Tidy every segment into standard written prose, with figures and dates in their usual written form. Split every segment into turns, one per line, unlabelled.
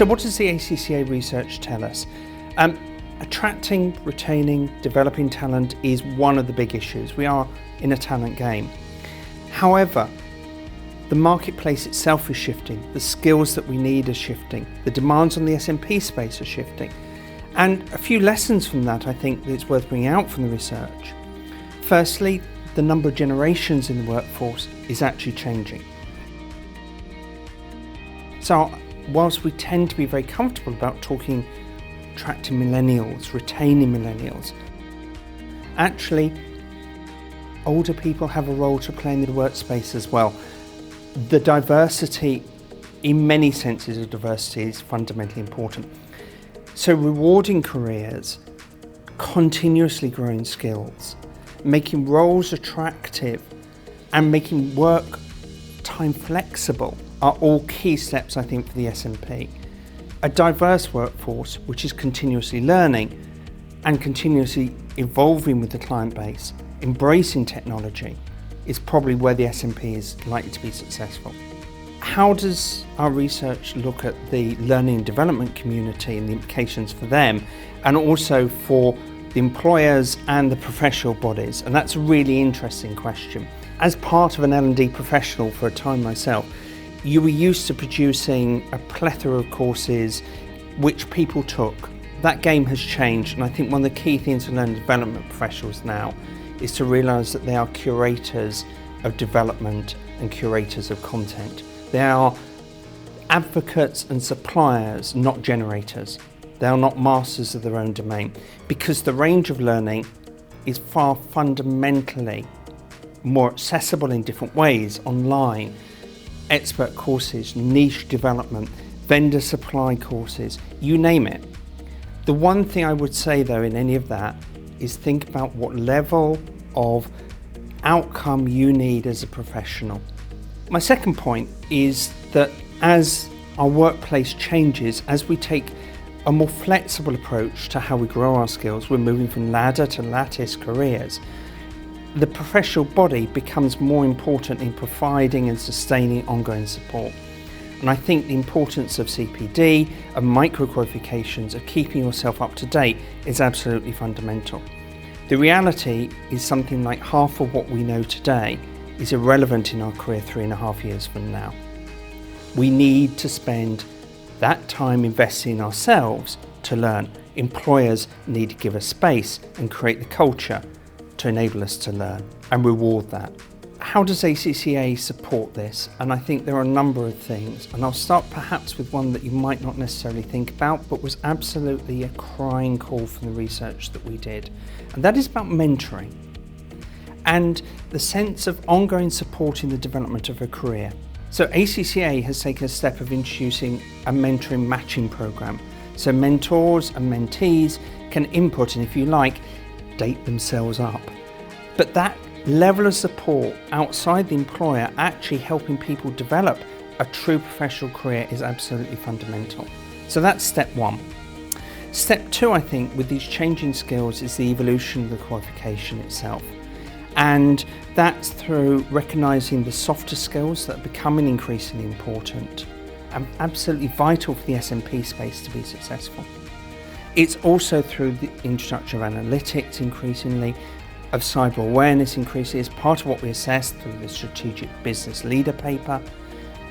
So what does the ACCA research tell us? Attracting, retaining, developing talent is one of the big issues. We are in a talent game. However, the marketplace itself is shifting. The skills that we need are shifting. The demands on the SMP space are shifting. And a few lessons from that I think that it's worth bringing out from the research. Firstly, the number of generations in the workforce is actually changing. So whilst we tend to be very comfortable about talking attracting millennials, retaining millennials, actually older people have a role to play in the workspace as well. The diversity, in many senses of diversity, is fundamentally important. So rewarding careers, continuously growing skills, making roles attractive and making work time flexible are all key steps, I think, for the SMP. A diverse workforce which is continuously learning and continuously evolving with the client base, embracing technology, is probably where the SMP is likely to be successful. How does our research look at the learning and development community and the implications for them, and also for the employers and the professional bodies? And that's a really interesting question. As part of an L&D professional for a time myself, you were used to producing a plethora of courses which people took. That game has changed, and I think one of the key things for learning and development professionals now is to realise that they are curators of development and curators of content. They are advocates and suppliers, not generators. They are not masters of their own domain, because the range of learning is far fundamentally more accessible in different ways, online, expert courses, niche development, vendor supply courses, you name it. The one thing I would say though in any of that is think about what level of outcome you need as a professional. My second point is that as our workplace changes, as we take a more flexible approach to how we grow our skills, we're moving from ladder to lattice careers, the professional body becomes more important in providing and sustaining ongoing support. And I think the importance of CPD, of micro-qualifications, of keeping yourself up to date is absolutely fundamental. The reality is something like half of what we know today is irrelevant in our career 3.5 years from now. We need to spend that time investing in ourselves to learn. Employers need to give us space and create the culture to enable us to learn and reward that. How does ACCA support this? And I think there are a number of things, and I'll start perhaps with one that you might not necessarily think about, but was absolutely a crying call from the research that we did, and that is about mentoring and the sense of ongoing support in the development of a career. So ACCA has taken a step of introducing a mentoring matching program. So mentors and mentees can input and, if you like, date themselves up. But that level of support outside the employer, actually helping people develop a true professional career, is absolutely fundamental. So that's step one. Step two, I think, with these changing skills is the evolution of the qualification itself. And that's through recognising the softer skills that are becoming increasingly important and absolutely vital for the SMP space to be successful. It's also through the introduction of analytics increasingly, of cyber awareness increasingly, as part of what we assess through the strategic business leader paper,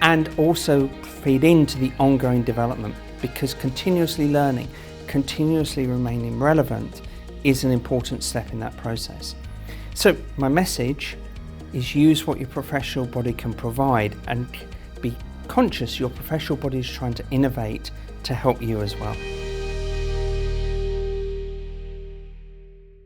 and also feed into the ongoing development, because continuously learning, continuously remaining relevant is an important step in that process. So my message is use what your professional body can provide and be conscious your professional body is trying to innovate to help you as well.